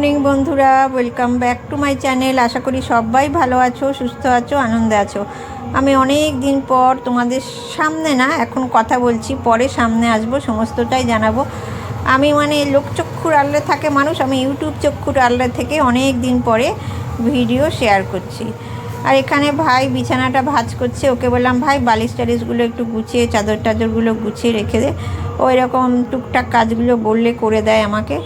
Evening বন্ধুরা, welcome back to my channel. আশা করি সবাই ভালো আছো, সুস্থ আছো, আনন্দে আছো। আমি অনেক দিন পর তোমাদের সামনে না এখন কথা বলছি, পরে সামনে আসবো, সমস্তটাই জানাবো। আমি লোকচক্ষুর আড়ালে থাকে মানুষ, আমি ইউটিউব চক্ষুর আড়ালে থেকে অনেক দিন পরে ভিডিও শেয়ার করছি। আর এখানে ভাই বিছানাটা ভাঁজ করছে, ওকে বললাম ভাই বালিশ টালিশগুলো একটু গুছিয়ে, চাদর টাদরগুলো গুছিয়ে রেখে দে। ওই রকম টুকটাক কাজগুলো বললে করে দেয় আমাকে।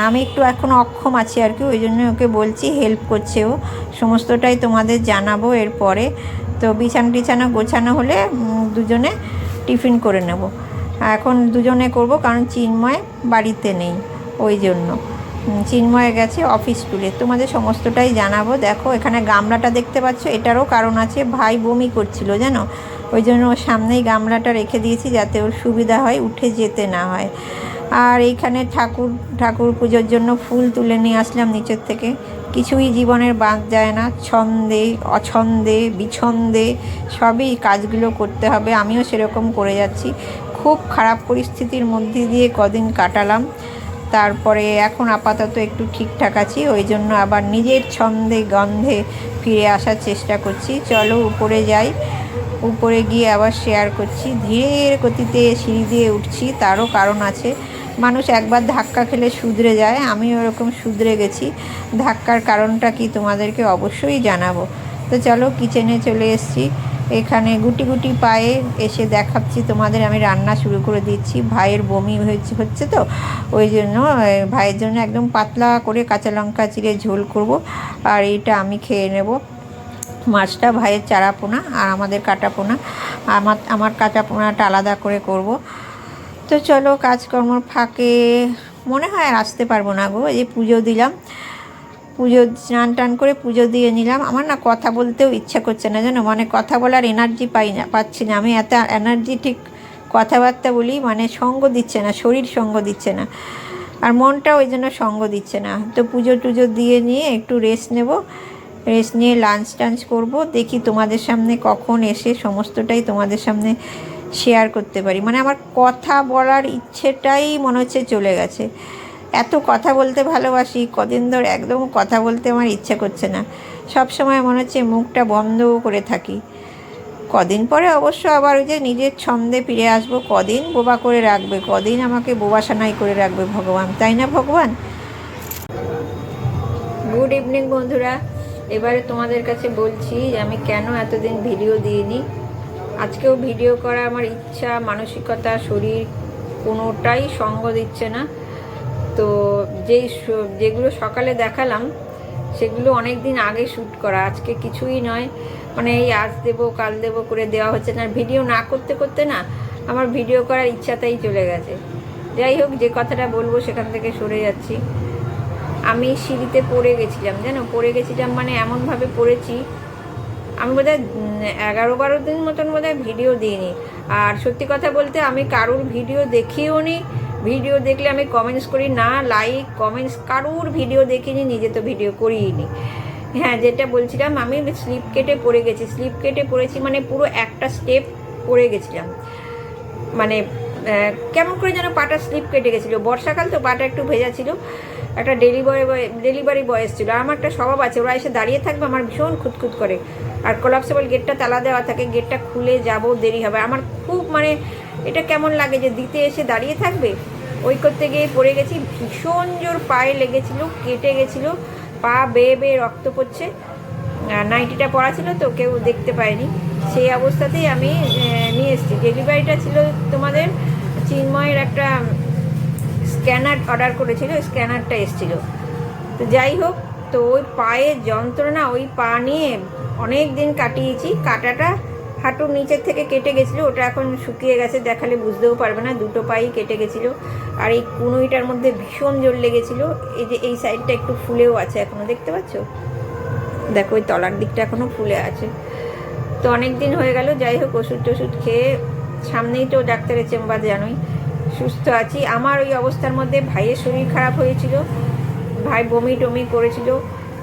আমি একটু এখন অক্ষম আছি আর কি, ওই জন্য ওকে বলছি, হেল্প করছে ও। সমস্তটাই তোমাদের জানাবো এরপরে। তো বিছানা গোছানো হলে দুজনে টিফিন করে নেব। এখন দুজনে করব, কারণ চিন্ময় বাড়িতে নেই, ওই জন্য। চিন্ময় গেছে অফিস ট্যুরে, তোমাদের সমস্তটাই জানাবো। দেখো এখানে গামলাটা দেখতে পাচ্ছ, এটারও কারণ আছে, ভাই বমি করছিল জানো, ওই জন্য ওর সামনেই গামলাটা রেখে দিয়েছি যাতে ওর সুবিধা হয়, উঠে যেতে না হয়। আর এইখানে ঠাকুর পুজোর জন্য ফুল তুলে নিয়ে আসলাম নিচের থেকে। কিছুই জীবনের বাদ যায় না, ছন্দে অছন্দে বিছন্দে সবই কাজগুলো করতে হবে, আমিও সেরকম করে যাচ্ছি। খুব খারাপ পরিস্থিতির মধ্যে দিয়ে কদিন কাটালাম, তারপরে এখন আপাতত একটু ঠিকঠাক আছি, ওই জন্য আবার নিজের ছন্দে গন্ধে ফিরে আসার চেষ্টা করছি। চলো উপরে যাই, উপরে গিয়ে আবার শেয়ার করছি। ধীরে গতিতে সিঁড়ি দিয়ে উঠছি, তারও কারণ আছে। মানুষ একবার ধাক্কা খেলে শুধরে যায়, আমি ওরকম শুধরে গেছি। ধাক্কার কারণটা কি তোমাদেরকে অবশ্যই জানাবো। তো চলো কিচেনে চলে এসেছি, এখানে গুটি গুটি পায়ে এসে দেখাচ্ছি তোমাদের। আমি রান্না শুরু করে দিচ্ছি, ভাইয়ের বমি হচ্ছে তো ওই জন্য ভাইয়ের জন্য একদম পাতলা করে কাঁচা লঙ্কা চিড়ে ঝোল করব, আর এইটা আমি খেয়ে নেব। মাছটা ভাইয়ের চারা পোনা আর আমাদের কাটা পোনা, আমার কাটা পোনাটা আলাদা করে করব। তো চলো কাজকর্মর ফাঁকে মনে হয় আর আসতে পারবো না গো, এই যে পুজো দিলাম, পুজো স্নান টান করে পুজো দিয়ে নিলাম। আমার না কথা বলতেও ইচ্ছা করছে না জানো, কথা বলার এনার্জি পাচ্ছি না আমি, এত এনার্জি ঠিক কথাবার্তা বলি, সঙ্গ দিচ্ছে না, শরীর সঙ্গ দিচ্ছে না, আর মনটা ওই জন্য সঙ্গ দিচ্ছে না। তো পুজো টুজো দিয়ে নিয়ে একটু রেস্ট নেব, রেস্ট নিয়ে লাঞ্চ টাঞ্চ করবো। দেখি তোমাদের সামনে কখন এসে সমস্তটাই তোমাদের সামনে শেয়ার করতে পারি। আমার কথা বলার ইচ্ছেটাই মনে হচ্ছে চলে গেছে। এত কথা বলতে ভালোবাসি, কদিন ধরে একদম কথা বলতে আমার ইচ্ছে করছে না, সব সময় মনে হচ্ছে মুখটা বন্ধ করে থাকি। কদিন পরে অবশ্য আবার ওই যে নিজের ছন্দে ফিরে আসবো। কদিন বোবা করে রাখবে, কদিন আমাকে বোবা সানাই করে রাখবে ভগবান, তাই না ভগবান? গুড ইভিনিং বন্ধুরা, এবারে তোমাদের কাছে বলছি যে আমি কেন এতদিন ভিডিও দিইনি। আজকেও ভিডিও করা আমার ইচ্ছা, মানসিকতা, শরীর কোনোটাই সঙ্গ দিচ্ছে না। তো যেগুলো সকালে দেখালাম সেগুলো অনেক দিন আগে শ্যুট করা, আজকে কিছুই নয়, এই আজ দেবো কাল দেবো করে দেওয়া হচ্ছে না। ভিডিও না করতে করতে না আমার ভিডিও করার ইচ্ছাটাই চলে গেছে। যাই হোক, যে কথাটা বলবো সেখান থেকে সরে যাচ্ছি। আমি সিঁড়িতে পড়ে গেছিলাম জানো, এমনভাবে পড়েছি, আমি বোধহয় 11-12 দিন মতন বোধহয় ভিডিও দিইনি। আর সত্যি কথা বলতে আমি কারুর ভিডিও দেখিও নি, ভিডিও দেখলে আমি কমেন্টস করি না, লাইক কমেন্টস কারুর ভিডিও দেখিনি, নিজে তো ভিডিও করিই নি। হ্যাঁ, যেটা বলছিলাম, আমি স্লিপ কেটে পড়ে গেছি, স্লিপ কেটে পড়েছি পুরো একটা স্টেপ পড়ে গেছিলাম, কেমন করে যেন পাটা স্লিপ কেটে গেছিলো। বর্ষাকাল তো, পাটা একটু ভেজা ছিল, একটা ডেলিভারি বয় এসেছিল। আমার একটা স্বভাব আছে, ওরা এসে দাঁড়িয়ে থাকবে আমার ভীষণ খুঁতখুত করে, আর কোলাপসেবল গেটটা তালা দেওয়া থাকে, গেটটা খুলে যাব দেরি হবে, আমার খুব এটা কেমন লাগে যে দিতে এসে দাঁড়িয়ে থাকবে। ওই করতে গিয়ে পড়ে গেছি, ভীষণ জোর পায়ে লেগেছিল, কেটে গেছিলো, পা বেয়ে বেয়ে রক্ত পড়ছে। নাইটিটা পরা ছিল তো কেউ দেখতে পায়নি, সেই অবস্থাতেই আমি নিয়ে এসেছি। ডেলিভারিটা ছিল তোমাদের চিন্ময়ের একটা স্ক্যানার অর্ডার করেছিল, স্ক্যানারটা এসেছিলো। তো যাই হোক, তো ওই পায়ের যন্ত্রণা, ওই পা নিয়ে অনেক দিন কাটিয়েছি। কাটাটা হাঁটুর নিচের থেকে কেটে গেছিলো, ওটা এখন শুকিয়ে গেছে, দেখালে বুঝতেও পারবে না, দুটো পাই কেটে গেছিলো। আর এই কুনুইটার মধ্যে ভীষণ জোর লেগেছিলো, এই যে এই সাইডটা একটু ফুলেও আছে এখনও, দেখতে পাচ্ছ, দেখো ওই তলার দিকটা এখনও ফুলে আছে। তো অনেক দিন হয়ে গেল। যাই হোক, ওষুধ টষুধ খেয়ে, সামনেই তো ডাক্তারের চেম্বার, জানোই, সুস্থ আছি। আমার ওই অবস্থার মধ্যে ভাইয়ের শরীর খারাপ হয়েছিল, ভাই বমি টমি করেছিল।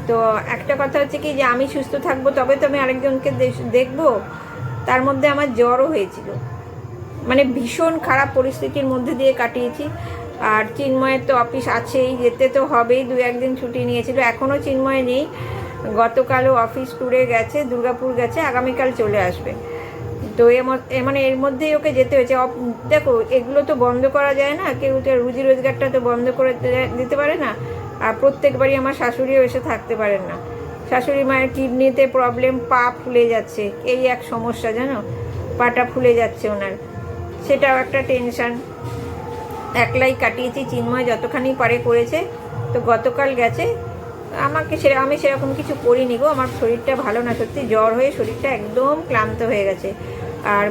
তো একটা কথা হচ্ছে কি, যে আমি সুস্থ থাকবো তবে তো আমি আরেকজনকে দেখবো, তার মধ্যে আমার জ্বরও হয়েছিল, ভীষণ খারাপ পরিস্থিতির মধ্যে দিয়ে কাটিয়েছি। আর চিন্ময়ের তো অফিস আছেই, যেতে তো হবেই, 2-1 দিন ছুটি নিয়েছিল, এখনও চিন্ময় নেই। গতকালও অফিস ট্যুরে গেছে, দুর্গাপুর গেছে, আগামীকাল চলে আসবে। তো মানে এর মধ্যেই ওকে যেতে হয়েছে। দেখো এগুলো তো বন্ধ করা যায় না, কেউ তো রুজি রোজগারটা তো বন্ধ করে দিতে পারে না। আর প্রত্যেকবারই আমার শাশুড়িও এসে থাকতে পারেন না। শাশুড়ি মায়ের কিডনিতে প্রবলেম, পা ফুলে যাচ্ছে, এই এক সমস্যা জানো, পাটা ফুলে যাচ্ছে ওনার, সেটাও একটা টেনশান। একলাই কাটিয়েছি, চিন্ময় যতখানি পারে করেছে। তো গতকাল গেছে, আমি সেরকম কিছু করিনি গো, আমার শরীরটা ভালো না, সত্যি জ্বর হয়ে শরীরটা একদম ক্লান্ত হয়ে গেছে। আর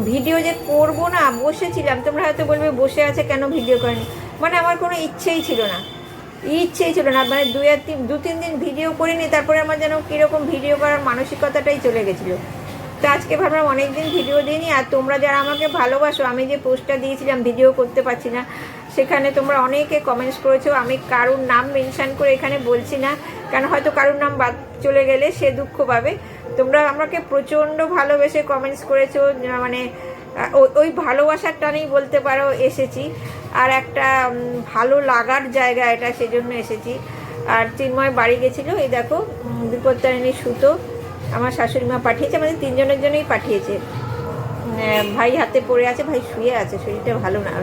ভিডিও যে করবো না, বসেছিলাম, তোমরা হয়তো বলবে বসে আছে কেন ভিডিও করেনি, মানে আমার কোনো ইচ্ছেই ছিল না, মানে 2-3 দিন ভিডিও করিনি, তারপরে আমার যেন কীরকম ভিডিও করার মানসিকতাটাই চলে গেছিলো। তো আজকে ভাবলাম অনেকদিন ভিডিও দিইনি, আর তোমরা যারা আমাকে ভালোবাসো, আমি যে পোস্টটা দিয়েছিলাম ভিডিও করতে পারছি না, সেখানে তোমরা অনেকে কমেন্টস করেছো। আমি কারুর নাম মেনশান করে এখানে বলছি না, কারণ হয়তো কারুর নাম বাদ চলে গেলে সে দুঃখ পাবে। তোমরা আমাকে প্রচণ্ড ভালোবেসে কমেন্টস করেছো, মানে ওই ভালোবাসার টানেই বলতে পারো এসেছি, আর একটা ভালো লাগার জায়গা এটা, সেজন্য এসেছি। আর চিন্ময় বাড়ি গেছিলো, এই দেখো বিপত্তারিণীর সুতো আমার শাশুড়ি মা পাঠিয়েছে, আমাদের 3 জনের জন্যই পাঠিয়েছে। ভাই হাতে পড়ে আছে, ভাই শুয়ে আছে, শরীরটা ভালো না।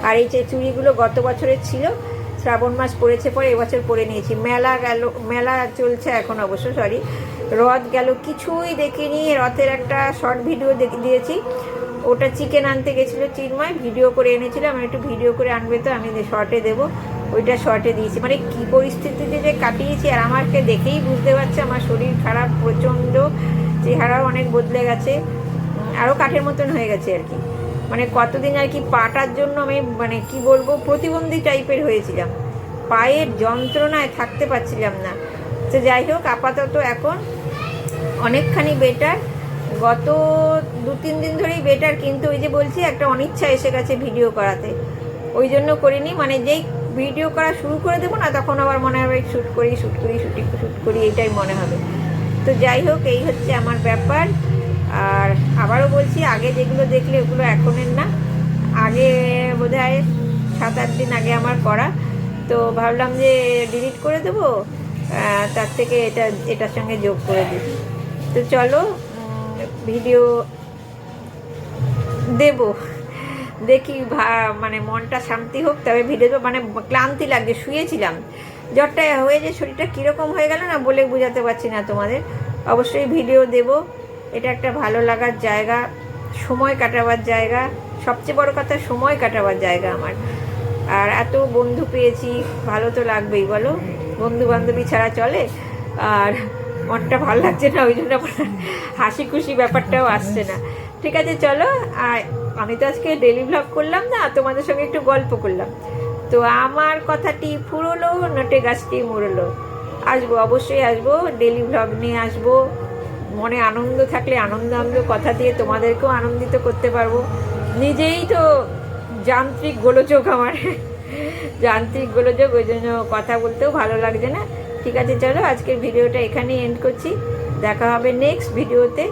আর এই যে চুড়িগুলো গত বছরের ছিল, শ্রাবণ মাস পড়েছে পরে এবছর পরে নিয়েছি। মেলা চলছে এখন অবশ্য, রথ গেল, কিছুই দেখিনি। রথের একটা শর্ট ভিডিও দিয়েছি, ওটা চিকেন আনতে গেছিলো চিন্ময়, ভিডিও করে এনেছিল, আমি একটু ভিডিও করে আনবে তো আমি শর্টে দেবো, ওইটা শর্টে দিয়েছি। মানে কী পরিস্থিতিতে যে কাটিয়েছি, আর আমাকে দেখেই বুঝতে পারছে আমার শরীর খারাপ প্রচণ্ড, চেহারাও অনেক বদলে গেছে, আরও কাঠের মতন হয়ে গেছে আর কি। মানে কতদিন আর কি পাটার জন্য আমি মানে কি বলবো, প্রতিবন্ধী টাইপের হয়েছিলাম, পায়ের যন্ত্রণায় থাকতে পারছিলাম না। তো যাই হোক, আপাতত এখন অনেকখানি বেটার, গত 2-3 দিন ধরেই বেটার। কিন্তু ওই যে বলছি, একটা অনিচ্ছা এসে গেছে ভিডিও করাতে, ওই জন্য করিনি। মানে যেই ভিডিও করা শুরু করে দেবো না, তখন আবার মনে হবে শ্যুট করি, এইটাই মনে হবে। তো যাই হোক, এই হচ্ছে আমার ব্যাপার। আর আবারও বলছি, আগে যেগুলো দেখলে ওগুলো এখনের না, আগে বোধহয় 7-8 দিন আগে আমার করা। তো ভাবলাম যে ডিলিট করে দেবো, তার থেকে এটার সঙ্গে যোগ করে দিই। তো চলো ভিডিও দেব, দেখি মানে মনটা শান্তি হোক, তবে ভিডিও তো মানে ক্লান্তি লাগছে, শুয়েছিলাম, জ্বরটা হয়ে যে শরীরটা কীরকম হয়ে গেল না, বলে বোঝাতে পারছি না তোমাদের। অবশ্যই ভিডিও দেব, এটা একটা ভালো লাগার জায়গা, সময় কাটাবার জায়গা, সবচেয়ে বড় কথা সময় কাটাবার জায়গা আমার। আর এত বন্ধু পেয়েছি, ভালো তো লাগবেই বলো, বন্ধু বান্ধবী ছাড়া চলে? আর মনটা ভালো লাগছে না, ওই জন্য হাসি খুশি ব্যাপারটাও আসছে না। ঠিক আছে চলো, আর আমি তো আজকে ডেলি ভ্লগ করলাম না, তোমাদের সঙ্গে একটু গল্প করলাম। তো আমার কথাটি ফুরলো, নটে গাছটি মুড়লো। আসবো, অবশ্যই আসবো, ডেলি ভ্লগ নিয়ে আসবো। মনে আনন্দ থাকলে আনন্দ কথা দিয়ে তোমাদেরকেও আনন্দিত করতে পারবো। নিজেই তো যান্ত্রিক গোলযোগ আমার, যান্ত্রিক গোলযোগ, ওই জন্য কথা বলতেও ভালো লাগছে না। ঠিক আছে চলো, আজকের ভিডিওটা এখানেই এন্ড করছি, দেখা হবে নেক্সট ভিডিওতে।